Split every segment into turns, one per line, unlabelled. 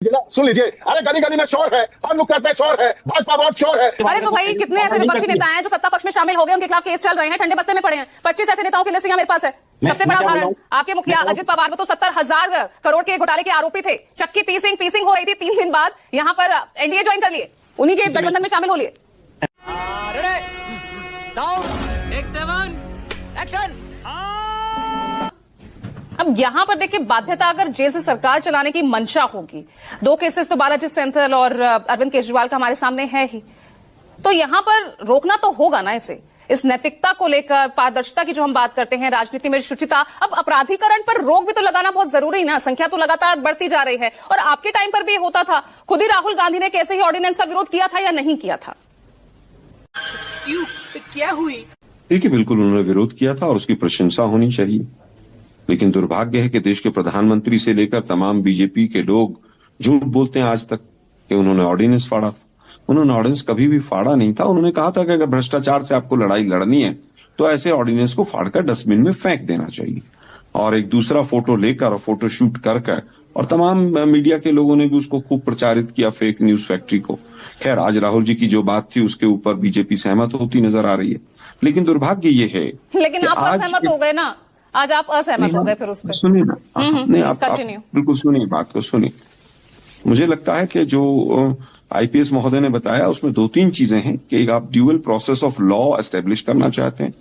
सुन लीजिए, अरे गली गली में शोर है, हर नुक्कड़ पे शोर है, भाजपा वोट शोर है।
अरे तो भाई कितने ऐसे विपक्षी नेता हैं जो सत्ता पक्ष में शामिल हो गए, उनके खिलाफ केस चल रहे हैं, ठंडे बस्ते में पड़े हैं। 25 ऐसे नेताओं की लिस्ट यहाँ मेरे पास है। सबसे बड़ा उदाहरण आपके मुखिया अजित पवार, वो तो 70,000 करोड़ के घोटाले के आरोपी थे। चक्की पीसिंग हो रही थी, 3 दिन बाद यहाँ पर एनडीए ज्वाइन कर लिए, उन्हीं के गठबंधन में शामिल हो लिए। अब यहाँ पर देखिए, बाध्यता अगर जेल से सरकार चलाने की मंशा होगी, 2 केसेस तो बालाजी सेंथिल और अरविंद केजरीवाल का हमारे सामने है ही, तो यहाँ पर रोकना तो होगा ना इसे। इस नैतिकता को लेकर, पारदर्शिता की जो हम बात करते हैं, राजनीति में शुचिता, अब अपराधीकरण पर रोक भी तो लगाना बहुत जरूरी ना। संख्या तो लगातार बढ़ती जा रही है और आपके टाइम पर भी होता था। खुद ही राहुल गांधी ने कैसे ही ऑर्डिनेंस का विरोध किया था या नहीं किया था?
क्यों, क्या हुई?
देखिए, बिल्कुल उन्होंने विरोध किया था और उसकी प्रशंसा होनी चाहिए, लेकिन दुर्भाग्य है कि देश के प्रधानमंत्री से लेकर तमाम बीजेपी के लोग झूठ बोलते हैं आज तक कि उन्होंने ऑर्डिनेंस फाड़ा। उन्होंने ऑर्डिनेंस कभी भी फाड़ा नहीं था। उन्होंने कहा था कि अगर भ्रष्टाचार से आपको लड़ाई लड़नी है तो ऐसे ऑर्डिनेंस को फाड़कर डस्टबिन में फेंक देना चाहिए। और एक दूसरा फोटो लेकर और फोटो शूट कर और तमाम मीडिया के लोगों ने भी उसको खूब प्रचारित किया, फेक न्यूज फैक्ट्री को। खैर, आज राहुल जी की जो बात थी उसके ऊपर बीजेपी सहमत होती नजर आ रही है, लेकिन दुर्भाग्य ये है।
लेकिन आप असहमत हो गए ना, आज आप असहमत हो गए फिर उस पर।
सुनिए ना, नहीं आप बिल्कुल सुनिए, बात को सुनिए। मुझे लगता है कि जो आईपीएस महोदय ने बताया उसमें 2-3 चीजें हैं कि एक आप dual process of law establish करना चाहते हैं,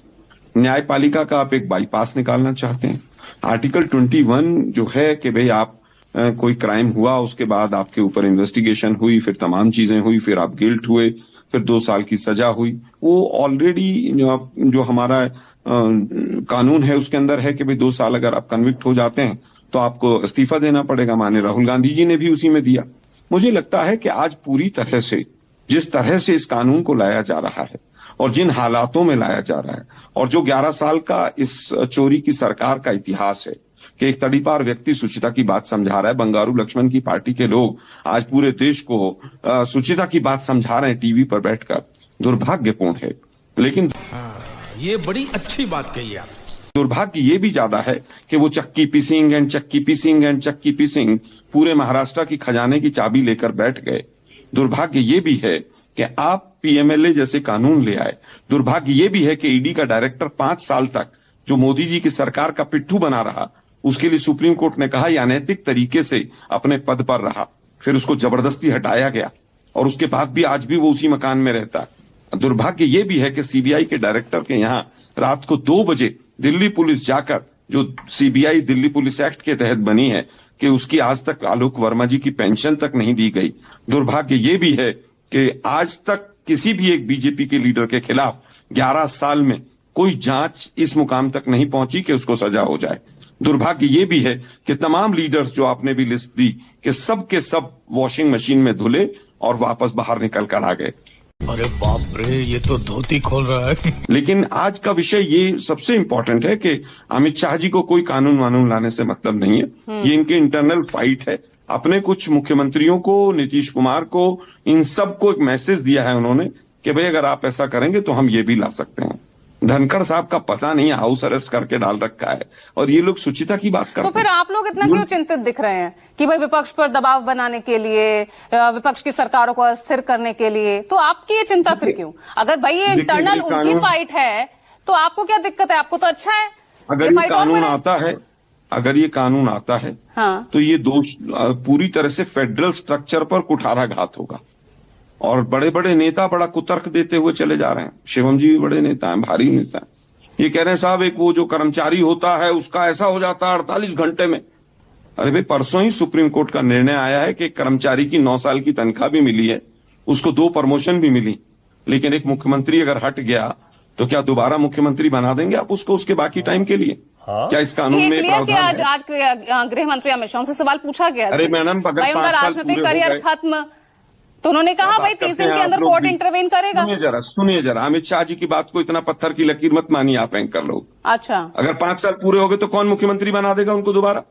न्यायपालिका का आप एक बाईपास निकालना चाहते हैं। आर्टिकल 21 जो है कि भाई आप कोई क्राइम हुआ, उसके बाद आपके ऊपर इन्वेस्टिगेशन हुई, फिर तमाम चीजें हुई, फिर आप गिल्ट हुए, फिर 2 साल की सजा हुई, वो ऑलरेडी जो हमारा कानून है उसके अंदर है कि भाई 2 साल अगर आप कन्विक्ट हो जाते हैं तो आपको इस्तीफा देना पड़ेगा। माननीय राहुल गांधी जी ने भी उसी में दिया। मुझे लगता है कि आज पूरी तरह से जिस तरह से इस कानून को लाया जा रहा है और जिन हालातों में लाया जा रहा है, और जो 11 साल का इस चोरी की सरकार का इतिहास है कि एक तड़ीपार व्यक्ति सुचिता की बात समझा रहा है। बंगारू लक्ष्मण की पार्टी के लोग आज पूरे देश को सुचिता की बात समझा रहे हैं टीवी पर बैठकर, दुर्भाग्यपूर्ण है। लेकिन
ये बड़ी अच्छी बात कही आप।
दुर्भाग्य ये भी ज्यादा है कि वो चक्की पीसिंग पूरे महाराष्ट्र की खजाने की चाबी लेकर बैठ गए। दुर्भाग्य ये भी है कि आप पीएमएलए जैसे कानून ले आए। दुर्भाग्य ये भी है कि ईडी का डायरेक्टर 5 साल तक जो मोदी जी की सरकार का पिट्ठू बना रहा, उसके लिए सुप्रीम कोर्ट ने कहा यह अनैतिक तरीके से अपने पद पर रहा, फिर उसको जबरदस्ती हटाया गया और उसके बाद भी आज भी वो उसी मकान में रहता है। दुर्भाग्य ये भी है कि सीबीआई के डायरेक्टर के यहाँ रात को 2 बजे दिल्ली पुलिस जाकर, जो सीबीआई दिल्ली पुलिस एक्ट के तहत बनी है, कि उसकी आज तक आलोक वर्मा जी की पेंशन तक नहीं दी गई। दुर्भाग्य ये भी है कि आज तक किसी भी एक बीजेपी के लीडर के खिलाफ 11 साल में कोई जांच इस मुकाम तक नहीं पहुंची कि उसको सजा हो जाए। दुर्भाग्य ये भी है कि तमाम लीडर्स जो आपने भी लिस्ट दी कि सब के सब वॉशिंग मशीन में धुले और वापस बाहर निकल कर आ गए।
अरे बाप रे, ये तो धोती खोल रहा है।
लेकिन आज का विषय ये सबसे इम्पोर्टेंट है कि अमित शाह जी को कोई कानून वानून लाने से मतलब नहीं है। ये इनके इंटरनल फाइट है। अपने कुछ मुख्यमंत्रियों को, नीतीश कुमार को, इन सबको एक मैसेज दिया है उन्होंने कि भाई अगर आप ऐसा करेंगे तो हम ये भी ला सकते हैं। धनखड़ साहब का पता नहीं है, हाउस अरेस्ट करके डाल रखा है और ये लोग सुचिता की बात करते हैं।
तो फिर आप लोग इतना क्यों चिंतित दिख रहे हैं कि भाई विपक्ष पर दबाव बनाने के लिए, विपक्ष की सरकारों को अस्थिर करने के लिए, तो आपकी ये चिंता फिर क्यों? अगर भाई ये इंटरनल उनकी फाइट है तो आपको क्या दिक्कत है? आपको तो अच्छा है।
अगर ये कानून आता है, अगर ये कानून आता है,
हाँ,
तो ये दोष पूरी तरह से फेडरल स्ट्रक्चर पर कुठाराघात होगा। और बड़े बड़े नेता बड़ा कुतर्क देते हुए चले जा रहे हैं। शिवम जी भी बड़े नेता हैं, भारी नेता हैं। ये कह रहे हैं साहब एक वो जो कर्मचारी होता है उसका ऐसा हो जाता है 48 घंटे में। अरे भाई, परसों ही सुप्रीम कोर्ट का निर्णय आया है कि एक कर्मचारी की 9 साल की तनख्वाह भी मिली है, उसको 2 प्रमोशन भी मिली। लेकिन एक मुख्यमंत्री अगर हट गया तो क्या दोबारा मुख्यमंत्री बना देंगे आप उसको उसके बाकी टाइम के लिए? क्या इस कानून में प्रावधान है?
आज गृह मंत्री अमित शाह से सवाल पूछा गया।
अरे मैडम, अगर 5 साल
राजनीतिक करियर खत्म, तो उन्होंने कहा भाई 30 दिन के अंदर कोर्ट इंटरवेन करेगा।
सुनिए जरा, अमित शाह जी की बात को इतना पत्थर की लकीर मत मानिए आप एंकर लोग।
अच्छा,
अगर 5 साल पूरे हो गए तो कौन मुख्यमंत्री बना देगा उनको दोबारा?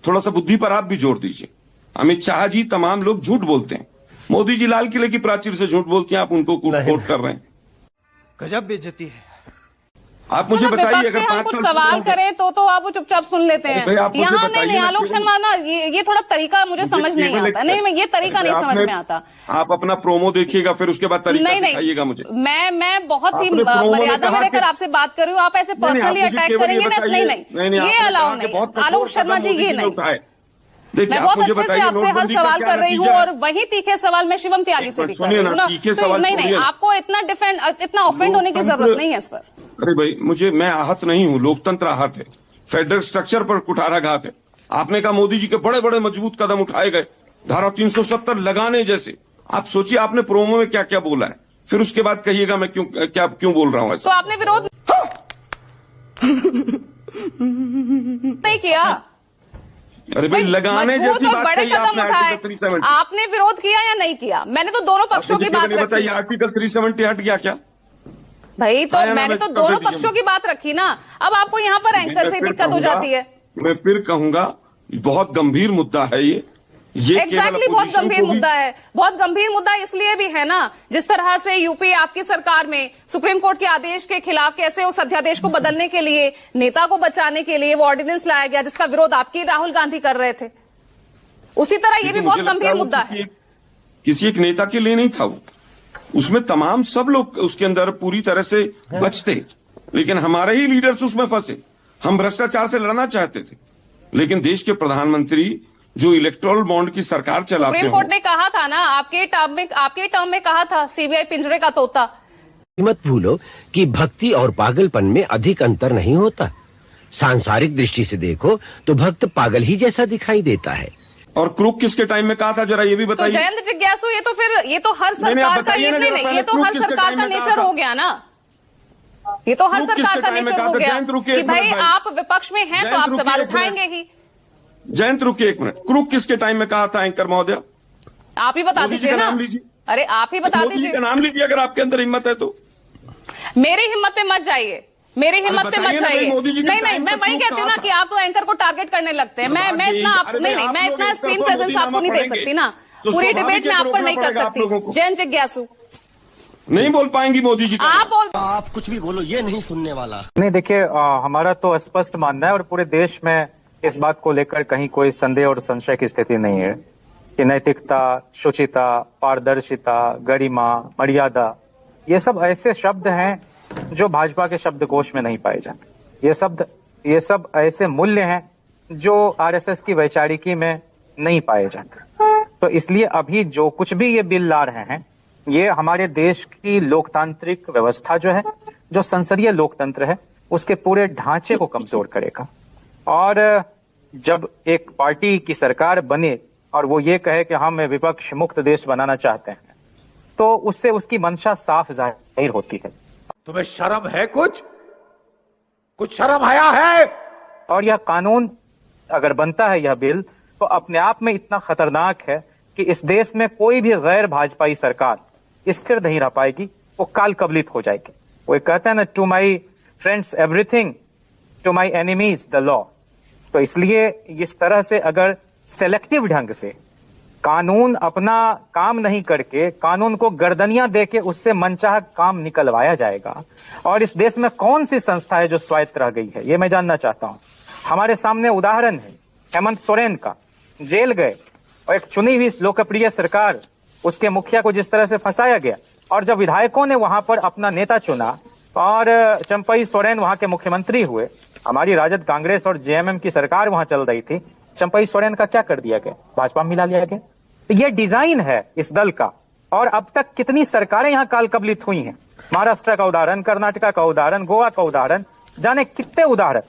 थोड़ा सा बुद्धि पर आप भी जोर दीजिए। अमित शाह जी, तमाम लोग झूठ बोलते हैं। मोदी जी लाल किले की प्राचीर से झूठ बोलते हैं, आप उनको कोट कर रहे हैं।
गजब बेइज्जती है।
आप मुझे बताइए, अगर
हम
5
कुछ
साल
सवाल करें तो आप वो चुपचाप सुन लेते हैं। यहाँ नहीं, आलोक शर्मा ना, ये थोड़ा तरीका मुझे समझ नहीं आता। नहीं, ये तरीका नहीं समझ में आता।
आप अपना प्रोमो देखिएगा, फिर उसके बाद तरीका सिखाइएगा मुझे।
मैं बहुत ही मर्यादा में रहकर आपसे बात कर रही हूँ। आप ऐसे पर्सनली अटैक करेंगे ना, नहीं, ये अलाउ नहीं। आलोक शर्मा जी, ये नहीं। मैं बहुत अच्छे से आपसे हर सवाल कर रही हूँ, और वही तीखे सवाल मैं शिवम त्यागी से भी कर रही हूँ ना। नहीं, आपको इतना ऑफेंड होने की जरूरत नहीं है इस पर।
अरे भाई, मैं आहत नहीं हूँ, लोकतंत्र आहत है, फेडरल स्ट्रक्चर पर कुठाराघात है। आपने कहा मोदी जी के बड़े बड़े मजबूत कदम उठाए गए, धारा 370 लगाने जैसे। आप सोचिए आपने प्रोमो में क्या क्या बोला है, फिर उसके बाद कहिएगा मैं क्यों बोल रहा हूँ ऐसा।
तो आपने विरोध नहीं किया।
अरे भाई, लगाने जैसी बात
बड़े कदम उठाए, आपने विरोध किया या नहीं किया? मैंने तो दोनों पक्षों की बात रखी।
आर्टिकल 370 हट गया क्या
भाई? तो मैंने तो दोनों पक्षों की बात रखी ना। अब आपको यहाँ पर एंकर से दिक्कत हो जाती है।
मैं फिर कहूंगा, बहुत गंभीर मुद्दा है ये
एग्जैक्टली बहुत गंभीर मुद्दा है। बहुत गंभीर मुद्दा इसलिए भी है ना, जिस तरह से यूपी आपकी सरकार में सुप्रीम कोर्ट के आदेश के खिलाफ कैसे उस अध्यादेश को बदलने के लिए, नेता को बचाने के लिए वो ऑर्डिनेंस लाया गया, जिसका विरोध आपके राहुल गांधी कर रहे थे। उसी तरह ये भी बहुत गंभीर मुद्दा है।
किसी एक नेता के लिए नहीं था वो, उसमें तमाम सब लोग उसके अंदर पूरी तरह से बचते, लेकिन हमारे ही लीडर्स उसमें फंसे। हम भ्रष्टाचार से लड़ना चाहते थे, लेकिन देश के प्रधानमंत्री जो इलेक्टोरल बॉन्ड की सरकार चलाते हैं।
सुप्रीम कोर्ट ने कहा था ना, आपके टर्म में कहा था, सीबीआई पिंजरे का तोता।
मत भूलो कि भक्ति और पागलपन में अधिक अंतर नहीं होता। सांसारिक दृष्टि से देखो तो भक्त पागल ही जैसा दिखाई देता है।
और क्रूक किसके टाइम में कहा था, जरा ये भी बताइए।
तो जयंत जिज्ञासु, ये तो हर सरकार का, ये तो हर सरकार का नेचर हो गया ना। ये तो हर सरकार का नेचर हो गया कि भाई आप विपक्ष में हैं तो आप सवाल उठाएंगे ही।
जयंत रुकिए एक मिनट, क्रूक किसके टाइम में कहा था एंकर महोदय?
आप ही बता दीजिए ना। अरे आप ही बता दीजिए।
नाम लीजिए अगर आपके अंदर हिम्मत है तो।
मेरी हिम्मत पे मत जाइए, मेरी हिम्मत पे मत जाइए। नहीं, मैं वही कहती हूँ ना कि आप तो एंकर को टारगेट करने लगते हैं। मैं इतना स्क्रीन प्रेजेंस आपको नहीं दे सकती ना, पूरी डिबेट में आप पर नहीं कर सकती। जयंत जिज्ञासु
नहीं बोल पाएंगी मोदी जी।
आप कुछ भी बोलो, ये नहीं सुनने वाला।
नहीं, देखिए, हमारा तो स्पष्ट मानना है और पूरे देश में इस बात को लेकर कहीं कोई संदेह और संशय की स्थिति नहीं है कि नैतिकता, शुचिता, पारदर्शिता, गरिमा, मर्यादा, ये सब ऐसे शब्द हैं जो भाजपा के शब्दकोश में नहीं पाए जाते। ये सब ऐसे मूल्य हैं जो आरएसएस की वैचारिकी में नहीं पाए जाते। तो इसलिए अभी जो कुछ भी ये बिल ला रहे हैं, ये हमारे देश की लोकतांत्रिक व्यवस्था जो है, जो संसदीय लोकतंत्र है, उसके पूरे ढांचे को कमजोर करेगा। और जब एक पार्टी की सरकार बने और वो ये कहे कि हम विपक्ष मुक्त देश बनाना चाहते हैं, तो उससे उसकी मंशा साफ जाहिर होती है।
तुम्हें शर्म है? कुछ शर्म आया है?
और यह कानून अगर बनता है, यह बिल, तो अपने आप में इतना खतरनाक है कि इस देश में कोई भी गैर भाजपाई सरकार स्थिर नहीं रह पाएगी, वो काल कबलित हो जाएगी। वो कहते हैं ना, to my friends everything, to my enemies the law. तो इसलिए इस तरह से अगर सेलेक्टिव ढंग से कानून अपना काम नहीं करके कानून को गर्दनियां देके उससे मनचाहा काम निकलवाया जाएगा, और इस देश में कौन सी संस्था है जो स्वायत्त रह गई है, ये मैं जानना चाहता हूं। हमारे सामने उदाहरण है हेमंत सोरेन का, जेल गए और एक चुनी हुई लोकप्रिय सरकार, उसके मुखिया को जिस तरह से फंसाया गया, और जब विधायकों ने वहां पर अपना नेता चुना और चंपई सोरेन वहां के मुख्यमंत्री हुए, हमारी राजद, कांग्रेस और जेएमएम की सरकार वहां चल रही थी, चंपई सोरेन का क्या कर दिया गया? भाजपा में मिला लिया गया। तो ये डिजाइन है इस दल का, और अब तक कितनी सरकारें यहां काल कबलित हुई हैं। महाराष्ट्र का उदाहरण, कर्नाटका का उदाहरण, गोवा का उदाहरण, जाने कितने उदाहरण।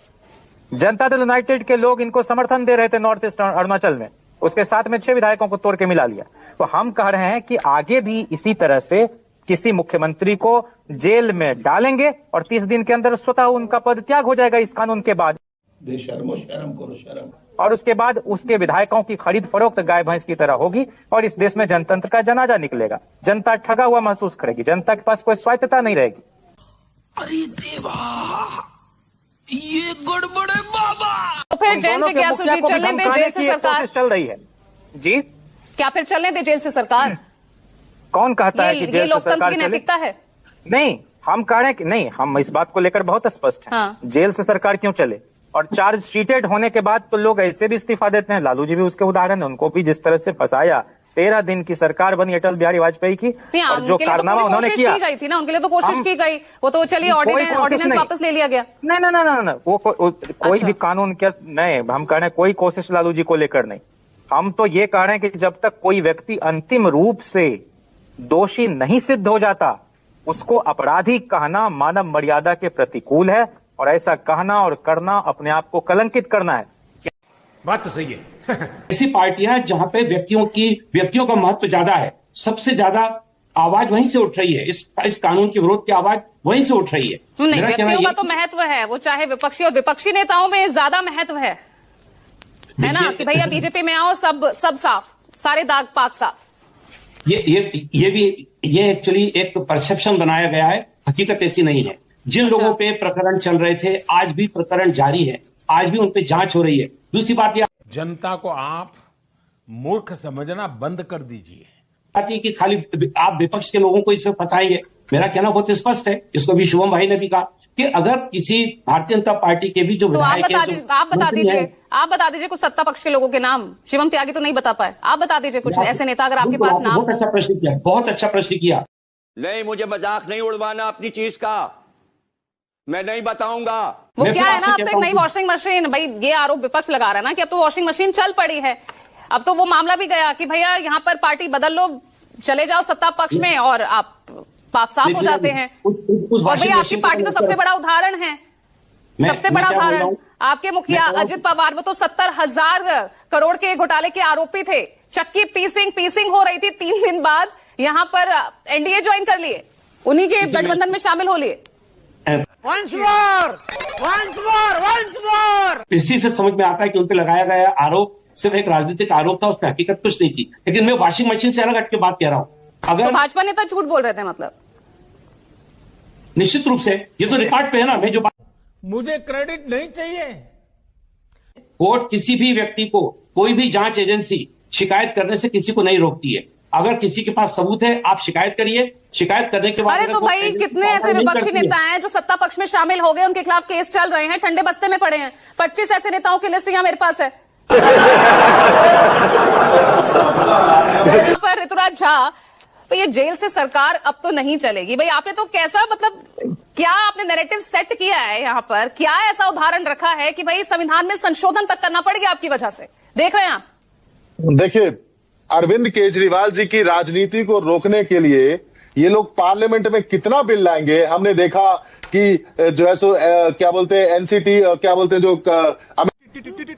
जनता दल यूनाइटेड के लोग इनको समर्थन दे रहे थे नॉर्थ ईस्ट अरुणाचल में, उसके साथ में 6 विधायकों को तोड़ के मिला लिया। तो हम कह रहे हैं कि आगे भी इसी तरह से किसी मुख्यमंत्री को जेल में डालेंगे और 30 दिन के अंदर स्वतः उनका पद त्याग हो जाएगा इस कानून के बाद।
बेशर्मो, शर्म करो शर्म।
और उसके बाद उसके विधायकों की खरीद फरोख्त गाय भैंस की तरह होगी, और इस देश में जनतंत्र का जनाजा निकलेगा। जनता ठगा हुआ महसूस करेगी, जनता के पास कोई स्वायत्तता नहीं रहेगी।
अरे देवा, ये गड़बड़ है बाबा।
तो फिर जयंत जिज्ञासु जी, चलने दे जेल से सरकार
चल रही है जी।
क्या फिर चलने दे जेल से सरकार?
कौन कहता है कि जेल से सरकार
लोकतंत्र की नैतिकता है?
नहीं, हम कह रहे हैं कि नहीं, हम इस बात को लेकर बहुत स्पष्ट हैं।
हाँ।
जेल से सरकार क्यों चले, और चार्ज शीटेड होने के बाद तो लोग ऐसे भी इस्तीफा देते हैं। लालू जी भी उसके उदाहरण है, उनको भी जिस तरह से फंसाया, 13 दिन की सरकार बनी अटल बिहारी वाजपेयी की, और जो कारनामा उन्होंने किया,
की गई थी ना, उनके लिए तो कोशिश की गई, वो तो चलिए ऑर्डिनेंस वापस ले लिया गया।
नहीं, वो कोई भी कानून क्या नहीं, हम कह रहे हैं कोई कोशिश लालू जी को लेकर नहीं। हम तो ये कह रहे हैं कि जब तक कोई व्यक्ति अंतिम रूप से दोषी नहीं सिद्ध हो जाता, उसको अपराधी कहना मानव मर्यादा के प्रतिकूल है, और ऐसा कहना और करना अपने आप को कलंकित करना है।
बात तो सही है।
ऐसी पार्टियां जहां पे व्यक्तियों का महत्व ज्यादा है, सबसे ज्यादा आवाज वहीं से उठ रही है, इस कानून के विरोध की आवाज वहीं से उठ रही है।
नहीं, व्यक्तियों का तो महत्व है, वो चाहे विपक्षी और विपक्षी नेताओं में ज्यादा महत्व है ना, कि भैया बीजेपी में आओ, सब साफ, सारे दाग पाक साफ।
ये एक्चुअली एक परसेप्शन बनाया गया है, हकीकत ऐसी नहीं है। जिन लोगों पे प्रकरण चल रहे थे, आज भी प्रकरण जारी है, आज भी उन पे जांच हो रही है। दूसरी बात यह,
जनता को आप मूर्ख समझना बंद कर दीजिए।
बात ये कि खाली आप विपक्ष के लोगों को इसमें फंसाएंगे। मेरा कहना बहुत स्पष्ट है, इसको भी शुभम भाई ने भी कहा कि अगर किसी भारतीय जनता पार्टी के भी जो
तो आप बता दीजिए कुछ सत्ता पक्ष के लोगों के नाम। शिवम त्यागी तो नहीं बता पाए, आप बता दीजिए कुछ ऐसे नेता अगर आपके पास नाम।
बहुत अच्छा प्रश्न किया, बहुत अच्छा प्रश्न किया।
नहीं, मुझे मजाक नहीं उड़वाना अपनी चीज का, मैं नहीं बताऊंगा।
वो क्या है ना, अब तो एक नई वॉशिंग मशीन, भाई ये आरोप विपक्ष लगा रहा है ना कि अब तो वॉशिंग मशीन चल पड़ी है। अब तो वो मामला भी गया कि भैया यहाँ पर पार्टी बदल लो, चले जाओ सत्ता पक्ष में और आप पाक साफ हो जाते हैं। और भाई आपकी पार्टी तो सबसे बड़ा उदाहरण है, सबसे बड़ा उदाहरण आपके मुखिया अजित पवार, वो तो 70,000 करोड़ के घोटाले के आरोपी थे। चक्की पीसिंग हो रही थी, 3 दिन बाद यहाँ पर एनडीए ज्वाइन कर लिए, उन्हीं के गठबंधन में शामिल हो लिए।
Once more!
इसी से समझ में आता है कि उन पे लगाया गया आरोप सिर्फ एक राजनीतिक आरोप था, उसमें हकीकत कुछ नहीं थी। लेकिन मैं वॉशिंग मशीन से अलग हट के बात कह रहा हूं। अगर
तो भाजपा नेता झूठ बोल रहे थे, मतलब
निश्चित रूप से ये तो रिकॉर्ड पे है ना। मैं जो
मुझे क्रेडिट नहीं चाहिए।
कोर्ट किसी भी व्यक्ति को, कोई भी जांच एजेंसी शिकायत करने से किसी को नहीं रोकती है। अगर किसी के पास सबूत है, आप शिकायत करिए, शिकायत करने के बाद।
अरे तो भाई कितने ऐसे विपक्षी नेता हैं जो सत्ता पक्ष में शामिल हो गए, उनके खिलाफ केस चल रहे हैं, ठंडे बस्ते में पड़े हैं। 25 ऐसे नेताओं की लिस्ट यहाँ मेरे पास है। पर ऋतुराज झा, तो ये जेल से सरकार अब तो नहीं चलेगी। भाई आपने तो कैसा, मतलब क्या आपने नैरेटिव सेट किया है यहाँ पर, क्या ऐसा उदाहरण रखा है कि भाई संविधान में संशोधन तक करना पड़ गया आपकी वजह से? देख रहे हैं आप?
देखिए, अरविंद केजरीवाल जी की राजनीति को रोकने के लिए ये लोग पार्लियामेंट में कितना बिल लाएंगे। हमने देखा कि जो है सो क्या बोलते हैं, एनसीटी, क्या बोलते हैं, जो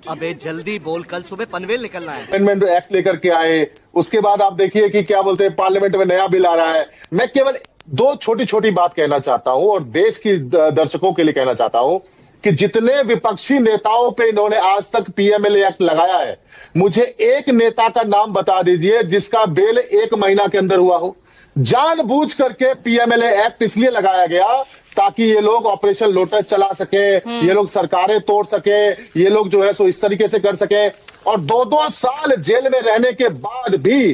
अबे जल्दी बोल, कल सुबह पनवेल निकलना है।
अमेंडमेंट एक्ट लेकर के आए। उसके बाद आप देखिए कि क्या बोलते हैं, पार्लियामेंट में नया बिल आ रहा है। मैं केवल 2 छोटी बात कहना चाहता हूं और देश की दर्शकों के लिए कहना चाहता हूं कि जितने विपक्षी नेताओं पे इन्होंने आज तक पीएमएलए एक्ट लगाया है, मुझे एक नेता का नाम बता दीजिए जिसका बेल 1 महीना के अंदर हुआ हो। जानबूझ करके पीएमएलए एक्ट इसलिए लगाया गया ताकि ये लोग ऑपरेशन लोटस चला सके, ये लोग सरकारें तोड़ सके, ये लोग जो है सो इस तरीके से कर सके। और 2-2 साल जेल में रहने के बाद भी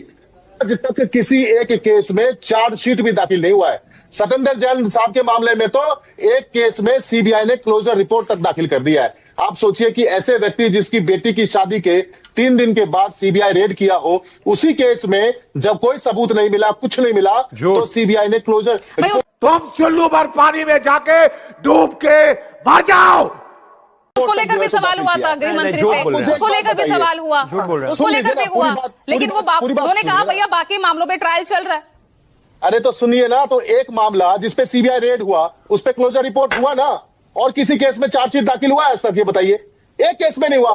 आज तक किसी एक केस में चार्जशीट भी दाखिल नहीं हुआ है। सत्येंद्र जैन साहब के मामले में तो एक केस में सीबीआई ने क्लोजर रिपोर्ट तक दाखिल कर दिया है। आप सोचिए कि ऐसे व्यक्ति जिसकी बेटी की शादी के 3 दिन के बाद सीबीआई रेड किया हो, उसी केस में जब कोई सबूत नहीं मिला, कुछ नहीं मिला, तो सीबीआई ने क्लोजर।
तुम चुल्लू भर पानी में जाके डूब के मर जाओ।
उसको लेकर भी सवाल हुआ था गृह मंत्री से, उसको लेकर भी सवाल हुआ, उसको लेकर भी हुआ, लेकिन वो उन्होंने कहा भैया बाकी मामलों पे ट्रायल चल रहा है।
अरे तो सुनिए ना, तो एक मामला जिसपे सीबीआई रेड हुआ, उस पे क्लोजर रिपोर्ट हुआ ना, और किसी केस में चार्जशीट दाखिल हुआ है आज तक? ये बताइए, एक केस में नहीं हुआ।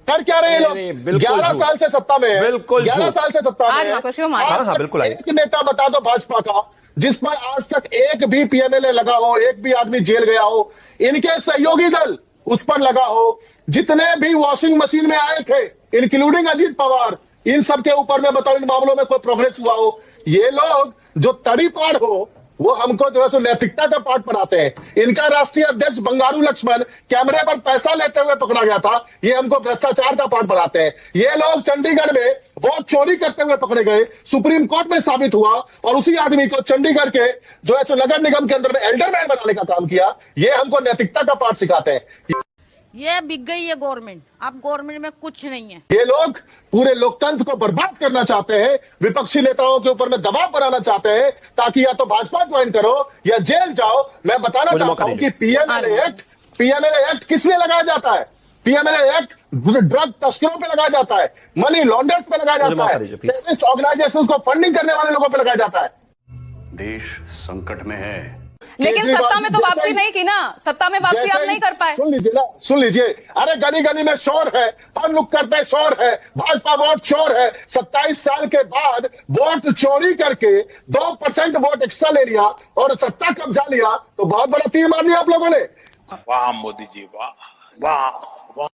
कर क्या रहे हैं लोग? 11 साल से सत्ता में है, 11 साल से सत्ता में है। बिल्कुल एक नेता बता दो भाजपा का जिस पर आज तक एक भी पीएमएलए लगा हो, एक भी आदमी जेल गया हो, इनके सहयोगी दल उस पर लगा हो। जितने भी वॉशिंग मशीन में आए थे, इंक्लूडिंग अजीत पवार, इन सब के ऊपर में बताओ इन मामलों में कोई प्रोग्रेस हुआ हो? ये लोग जो तड़ीपार हो वो हमको जो है सो नैतिकता का पाठ पढ़ाते हैं। इनका राष्ट्रीय अध्यक्ष बंगारू लक्ष्मण कैमरे पर पैसा लेते हुए पकड़ा गया था, ये हमको भ्रष्टाचार का पाठ पढ़ाते हैं। ये लोग चंडीगढ़ में वोट चोरी करते हुए पकड़े गए, सुप्रीम कोर्ट में साबित हुआ, और उसी आदमी को चंडीगढ़ के जो है सो नगर निगम के अंदर में एल्डरमैन बनाने का काम किया। ये हमको नैतिकता का पाठ सिखाते हैं।
ये बिक गई है गवर्नमेंट, अब गवर्नमेंट में कुछ नहीं है।
ये लोग पूरे लोकतंत्र को बर्बाद करना चाहते हैं, विपक्षी नेताओं के ऊपर में दबाव बनाना चाहते हैं, ताकि या तो भाजपा ज्वाइन करो या जेल जाओ। मैं बताना चाहता हूं कि पीएमएलए एक्ट किस लिए लगाया जाता है? पीएमएलए एक्ट ड्रग तस्करों पे लगाया जाता है, मनी लॉन्डर्स पे लगाया जाता है, टेररिस्ट ऑर्गेनाइजेशंस को फंडिंग करने वाले लोगों पे लगाया जाता है।
देश संकट में है,
लेकिन सत्ता में तो वापसी नहीं की ना, सत्ता में वापसी आप नहीं कर पाए।
सुन लीजिए ना, सुन लीजिए। अरे गली गली में शोर है, हर नुक्कड़ पे शोर है, भाजपा वोट चोर है। 27 साल के बाद वोट चोरी करके 2% वोट एक्स्ट्रा ले लिया और सत्ता कब्जा लिया, तो बहुत बड़ा तीर मार लिया आप लोगों ने।
वाह मोदी जी, वाह वाह।